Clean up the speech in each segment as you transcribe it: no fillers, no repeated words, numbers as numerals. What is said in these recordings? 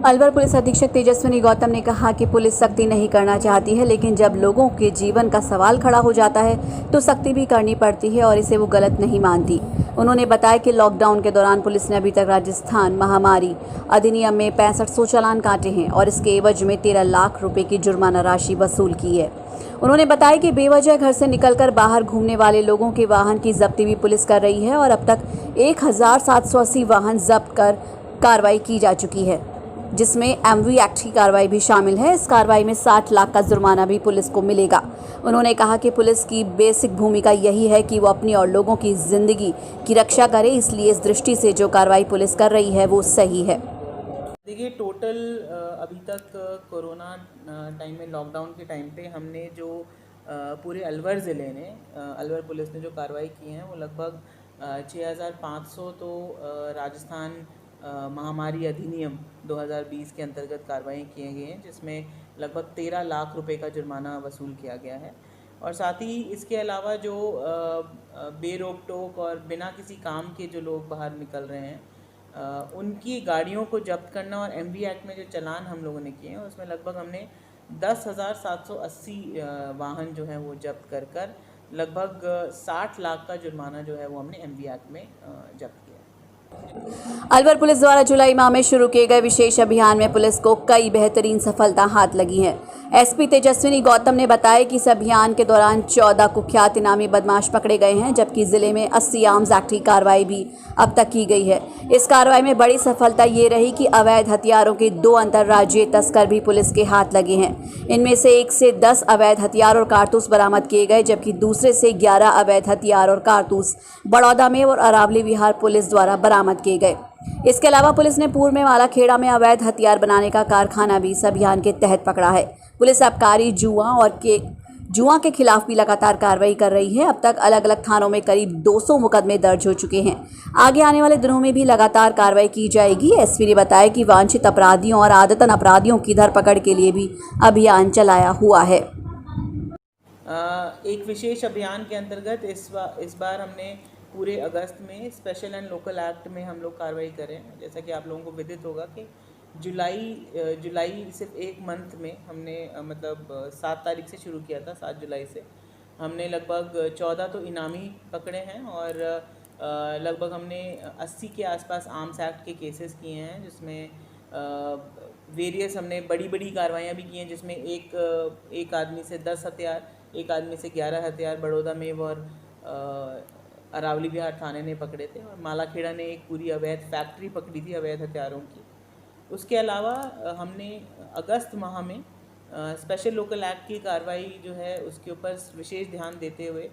Alwar police अधीक्षक तेजस्विनी गौतम ने कहा कि पुलिस सख्ती नहीं करना चाहती है, लेकिन जब लोगों के जीवन का सवाल खड़ा हो जाता है तो सख्ती भी करनी पड़ती है और इसे वो गलत नहीं मानती। उन्होंने बताया कि लॉकडाउन के दौरान पुलिस ने अभी तक राजस्थान महामारी अधिनियम में 6500 चालान काटे हैं और इसके एवज में 13 लाख रुपए की जुर्माना राशि वसूल की है। उन्होंने बताया कि बेवजह घर से निकलकर बाहर घूमने वाले लोगों के वाहन की जब्ती भी पुलिस कर रही है और अब तक 1780 वाहन जब्त कर कार्रवाई की जा चुकी है, जिसमें एमवी एक्ट की कार्रवाई भी शामिल है। इस कार्रवाई में 60 लाख का जुर्माना भी पुलिस को मिलेगा। उन्होंने कहा कि पुलिस की बेसिक भूमिका यही है कि वो अपनी और लोगों की ज़िंदगी की रक्षा करे, इसलिए इस दृष्टि से जो कार्रवाई पुलिस कर रही है वो सही है। देखिए, टोटल अभी तक कोरोना टाइम में, लॉकडाउन के टाइम पे हमने जो पूरे अलवर ज़िले ने, अलवर पुलिस ने जो कार्रवाई की है वो लगभग 6500 तो राजस्थान महामारी अधिनियम 2020 के अंतर्गत कार्रवाई किए गए हैं, जिसमें लगभग 13 लाख रुपए का जुर्माना वसूल किया गया है। और साथ ही इसके अलावा जो बेरोक टोक और बिना किसी काम के जो लोग बाहर निकल रहे हैं, उनकी गाड़ियों को जब्त करना और एमवी एक्ट में जो चालान हम लोगों ने किए हैं उसमें लगभग हमने 10,780 वाहन जो है वो जब्त कर लगभग 60 लाख का जुर्माना जो है वो हमने एमवी एक्ट में जब्त किया। अलवर पुलिस द्वारा जुलाई माह में शुरू किए गए विशेष अभियान में पुलिस को कई बेहतरीन सफलता हाथ लगी है। एसपी तेजस्विनी गौतम ने बताया कि इस अभियान के दौरान 14 कुख्यात इनामी बदमाश पकड़े गए हैं, जबकि जिले में 80 आर्म्स एक्ट की कार्रवाई भी अब तक की गई है। इस कार्रवाई में बड़ी सफलता ये रही कि अवैध हथियारों के 2 अंतर्राज्यीय तस्कर भी पुलिस के हाथ लगे हैं। इनमें से 1 से 10 अवैध हथियार और कारतूस बरामद किए गए, जबकि दूसरे से 11 अवैध हथियार और कारतूस बड़ौदा में और अरावली विहार पुलिस द्वारा बरामद किए गए। इसके अलावा पुलिस ने पूर्व में मालाखेड़ा में अवैध हथियार बनाने का कारखाना भी इस अभियान के तहत पकड़ा है। पुलिस आबकारी जुआ के खिलाफ भी लगातार कार्रवाई कर रही है। अब तक अलग अलग थानों में करीब 200 मुकदमे दर्ज हो चुके हैं। आगे आने वाले दिनों में भी लगातार कार्रवाई की जाएगी। एसपी ने बताया कि वांछित अपराधियों और आदतन अपराधियों की धरपकड़ के लिए भी अभियान चलाया हुआ है। एक विशेष अभियान के अंतर्गत इस बार हमने पूरे अगस्त में स्पेशल एंड लोकल एक्ट में हम लोग कार्रवाई करें। जैसा कि आप लोगों को विदित होगा कि जुलाई सिर्फ एक मंथ में हमने मतलब 7 तारीख से शुरू किया था। 7 जुलाई से हमने लगभग 14 तो इनामी पकड़े हैं और लगभग हमने 80 के आसपास आर्म्स एक्ट के केसेस किए हैं, जिसमें वेरियस हमने बड़ी कार्रवाइयाँ भी की हैं, जिसमें एक आदमी से 10 हथियार, एक आदमी से 11 हथियार बड़ौदा में और अरावली विहार थाने ने पकड़े थे, और मालाखेड़ा ने एक पूरी अवैध फैक्ट्री पकड़ी थी अवैध हथियारों की। उसके अलावा हमने अगस्त माह में स्पेशल लोकल एक्ट की कार्रवाई जो है उसके ऊपर विशेष ध्यान देते हुए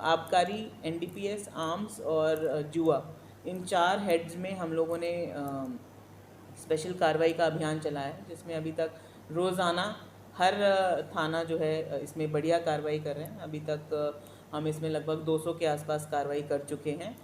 आबकारी, एनडीपीएस, आर्म्स और जुआ, इन 4 हेड्स में हम लोगों ने स्पेशल कार्रवाई का अभियान चलाया है, जिसमें अभी तक रोज़ाना हर थाना जो है इसमें बढ़िया कार्रवाई कर रहे हैं। अभी तक हम इसमें लगभग 200 के आसपास कार्रवाई कर चुके हैं।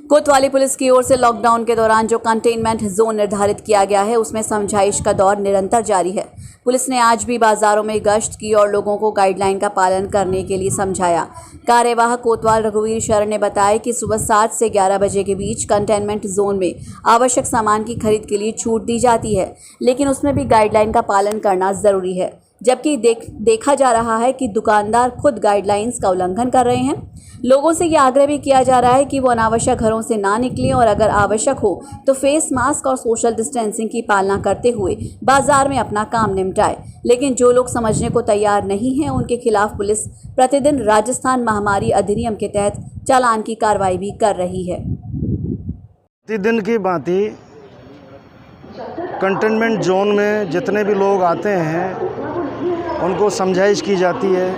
कोतवाली पुलिस की ओर से लॉकडाउन के दौरान जो कंटेनमेंट जोन निर्धारित किया गया है उसमें समझाइश का दौर निरंतर जारी है। पुलिस ने आज भी बाजारों में गश्त की और लोगों को गाइडलाइन का पालन करने के लिए समझाया। कार्यवाहक कोतवाल रघुवीर शरण ने बताया कि सुबह 7 से 11 बजे के बीच कंटेनमेंट जोन में आवश्यक सामान की खरीद के लिए छूट दी जाती है, लेकिन उसमें भी गाइडलाइन का पालन करना ज़रूरी है। जबकि देखा जा रहा है कि दुकानदार खुद गाइडलाइंस का उल्लंघन कर रहे हैं। लोगों से ये आग्रह भी किया जा रहा है कि वो अनावश्यक घरों से ना निकलें और अगर आवश्यक हो तो फेस मास्क और सोशल डिस्टेंसिंग की पालना करते हुए बाजार में अपना काम निपटाएं। लेकिन जो लोग समझने को तैयार नहीं हैं, उनके खिलाफ पुलिस प्रतिदिन राजस्थान महामारी अधिनियम के तहत चालान की कार्रवाई भी कर रही है। प्रतिदिन की भांति कंटेनमेंट जोन में जितने भी लोग आते हैं उनको समझाइश की जाती है,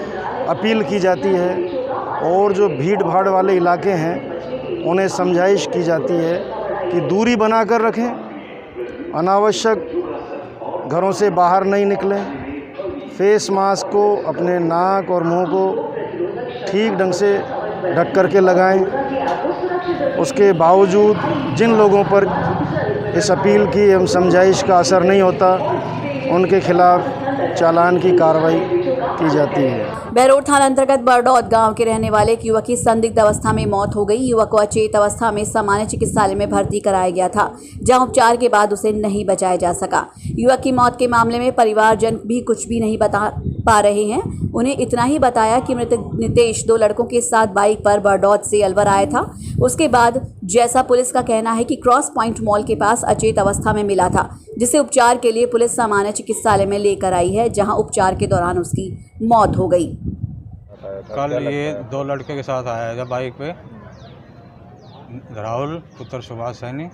अपील की जाती है, और जो भीड़ भाड़ वाले इलाके हैं उन्हें समझाइश की जाती है कि दूरी बनाकर रखें, अनावश्यक घरों से बाहर नहीं निकलें, फेस मास्क को अपने नाक और मुंह को ठीक ढंग से ढक कर के लगाएं। उसके बावजूद जिन लोगों पर इस अपील की एवं समझाइश का असर नहीं होता, उनके खिलाफ चालान की कार्रवाई की जाती है। बहरोड थाना अंतर्गत बरडौत गांव के रहने वाले एक युवक की संदिग्ध अवस्था में मौत हो गई। युवक को अचेत अवस्था में सामान्य चिकित्सालय में भर्ती कराया गया था, जहां उपचार के बाद उसे नहीं बचाया जा सका। युवक की मौत के मामले में परिवारजन भी कुछ भी नहीं बता पा रहे हैं। उन्हें इतना ही बताया कि मृतक नितेश 2 लड़कों के साथ बाइक पर बरडौत से अलवर आया था। उसके बाद जैसा पुलिस का कहना है कि क्रॉस पॉइंट मॉल के पास अचेत अवस्था में मिला था, जिसे उपचार के लिए पुलिस सामान्य चिकित्सालय में लेकर आई है, जहां उपचार के दौरान उसकी मौत हो गई। कल ये 2 लड़के के साथ आया था बाइक पे, राहुल पुत्र सुभाष सैनी,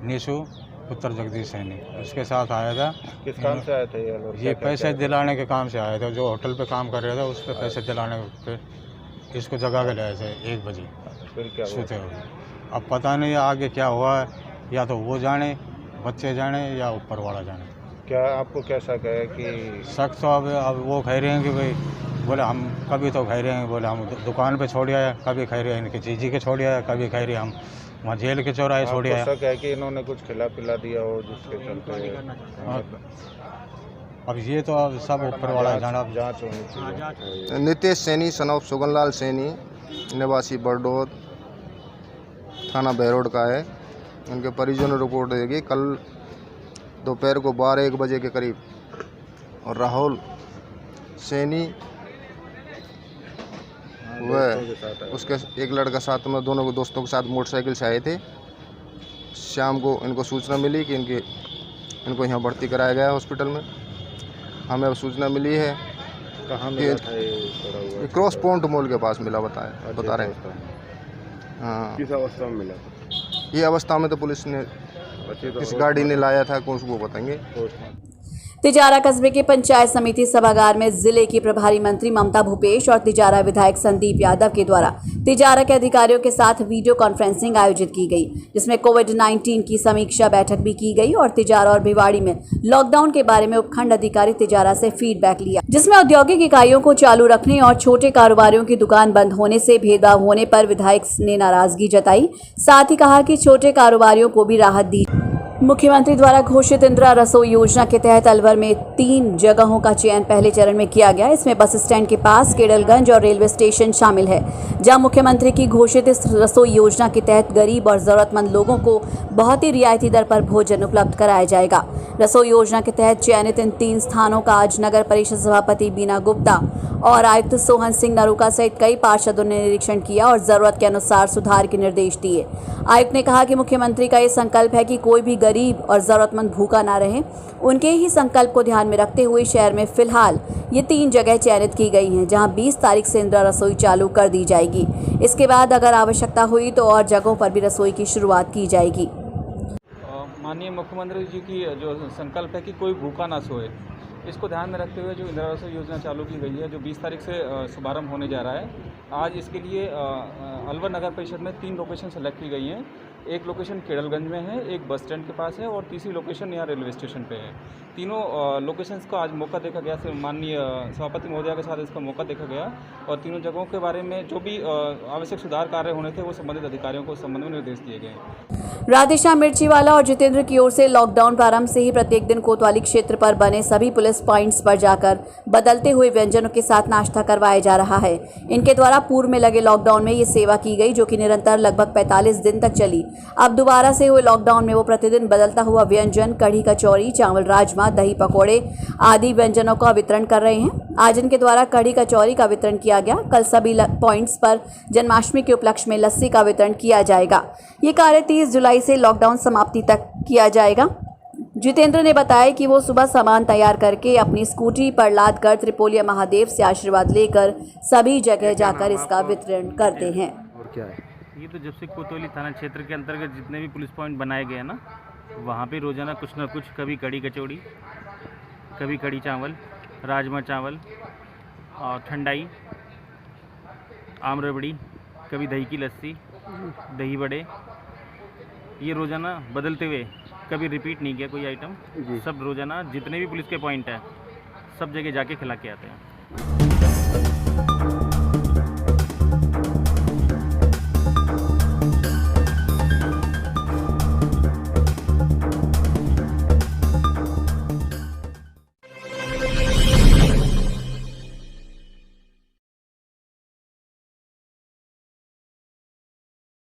निशु पुत्र जगदीश सैनी, उसके साथ आया था। किस काम से आए थे ये पैसे दिलाने के काम से आया था। जो होटल पे काम कर रहा था उस पे पैसे दिलाने पे इसको जगा के लाए थे 1 बजे फिर क्या हुआ? सोते हुए। अब पता नहीं आगे क्या हुआ है, या तो वो जाने, बच्चे जाने, या ऊपर वाला जाने। क्या आपको क्या शक है कि शक तो अब वो कह रहे हैं कि भाई, बोले हम कभी तो कह रहे हैं, बोले हम दुकान पे छोड़ आया, कभी कह रहे हैं इनके जीजी के छोड़ आया, कभी कह रहे हैं हम वहाँ जेल के चौराहे छोड़ आया। आपको शक है कि इन्होंने कुछ खिला पिला दिया हो जिसके चलते? अब ये तो अब सब ऊपर वाला जाना। जांच होनी चाहिए। नितेश सैनी सन ऑफ सुगनलाल सैनी, निवासी बरडौत, थाना बहरोड का है। उनके परिजनों ने रिपोर्ट देगी कल दोपहर को 12-1 बजे के करीब, और राहुल सैनी वह उसके एक लड़का साथ में, दोनों को दोस्तों के साथ मोटरसाइकिल से आए थे। शाम को इनको सूचना मिली कि इनको यहाँ भर्ती कराया गया है हॉस्पिटल में। हमें अब सूचना मिली है कहाँ मिला था ये पड़ा हुआ? क्रॉस पॉइंट मॉल के पास मिला, बता रहे हैं। हाँ, किस अवस्था में मिला? ये अवस्था में तो पुलिस ने किस गाड़ी ने लाया था कौन वो बताएंगे। तिजारा कस्बे के पंचायत समिति सभागार में जिले की प्रभारी मंत्री ममता भूपेश और तिजारा विधायक संदीप यादव के द्वारा तिजारा के अधिकारियों के साथ वीडियो कॉन्फ्रेंसिंग आयोजित की गई, जिसमें कोविड-19 की समीक्षा बैठक भी की गई और तिजारा और भिवाड़ी में लॉकडाउन के बारे में उपखंड अधिकारी तिजारा से फीडबैक लिया, जिसमें औद्योगिक इकाइयों को चालू रखने और छोटे कारोबारियों की दुकान बंद होने से भेदभाव होने पर विधायक ने नाराजगी जताई। साथ ही कहा कि छोटे कारोबारियों को भी राहत दी। मुख्यमंत्री द्वारा घोषित इंदिरा रसोई योजना के तहत अलवर में 3 जगहों का चयन पहले चरण में किया गया। इसमें बस स्टैंड के पास केडलगंज और रेलवे स्टेशन शामिल है, जहां मुख्यमंत्री की घोषित इस रसोई योजना के तहत गरीब और जरूरतमंद लोगों को बहुत ही रियायती दर पर भोजन उपलब्ध कराया जाएगा। रसोई योजना के तहत चयनित इन 3 स्थानों का आज नगर परिषद सभापति बीना गुप्ता और आयुक्त सोहन सिंह नरूका सहित कई पार्षदों ने निरीक्षण किया और जरूरत के अनुसार सुधार के निर्देश दिए। आयुक्त ने कहा कि मुख्यमंत्री का ये संकल्प है कि कोई भी गरीब और जरूरतमंद भूखा ना रहे। उनके ही संकल्प को ध्यान में रखते हुए शहर में फिलहाल ये 3 जगह चयनित की गई हैं, जहां 20 तारीख से इंदिरा रसोई चालू कर दी जाएगी। इसके बाद अगर आवश्यकता हुई तो और जगहों पर भी रसोई की शुरुआत की जाएगी। माननीय मुख्यमंत्री जी की जो संकल्प है कि कोई भूखा ना सोए, इसको ध्यान में रखते हुए जो इंदिरा रसोई योजना चालू की गई है, जो 20 तारीख से शुभारंभ होने जा रहा है। आज इसके लिए अलवर नगर परिषद में 3 लोकेशन सेलेक्ट की गई हैं। एक लोकेशन केडलगंज में है, एक बस स्टैंड के पास है और तीसरी लोकेशन यहाँ रेलवे स्टेशन पे है। तीनों लोकेशंस का आज मौका देखा गया, माननीय सभापति महोदया के साथ इसका मौका देखा गया और तीनों जगहों के बारे में जो भी आवश्यक सुधार कार्य होने थे वो संबंधित अधिकारियों को संबंध में निर्देश दिए गए। राधेश्याम मिर्चीवाला और जितेंद्र की ओर से लॉकडाउन प्रारंभ से ही प्रत्येक दिन कोतवाली क्षेत्र पर बने सभी पुलिस पॉइंट्स पर जाकर बदलते हुए व्यंजनों के साथ नाश्ता करवाया जा रहा है। इनके द्वारा पूर्व में लगे लॉकडाउन में ये सेवा की गई, जो कि निरंतर लगभग 45 दिन तक चली। अब दोबारा से हुए लॉकडाउन में वो प्रतिदिन बदलता हुआ व्यंजन, कढ़ी कचौरी, चावल राजमा, दही पकौड़े आदि व्यंजनों का वितरण कर रहे हैं। आज इनके द्वारा कढ़ी कचौरी का वितरण किया गया। कल सभी पॉइंट्स पर जन्माष्टमी के उपलक्ष्य में लस्सी का वितरण किया जाएगा। ये कार्य 30 जुलाई से लॉकडाउन समाप्ति तक किया जाएगा। जितेंद्र ने बताया कि वो सुबह सामान तैयार करके अपनी स्कूटी पर लाद कर त्रिपोलिया महादेव से आशीर्वाद लेकर सभी जगह जाकर इसका वितरण करते हैं। और क्या है ये तो जब से कोतवाली थाना क्षेत्र के अंतर्गत जितने भी पुलिस पॉइंट बनाए गए हैं ना, वहाँ पे रोज़ाना कुछ ना कुछ, कभी कढ़ी कचौड़ी, कभी कढ़ी चावल, राजमा चावल और ठंडाई, आम रबड़ी, कभी दही की लस्सी, दही बड़े, ये रोज़ाना बदलते हुए, कभी रिपीट नहीं किया कोई आइटम। सब रोज़ाना जितने भी पुलिस के पॉइंट हैं सब जगह जाके खिला के आते हैं।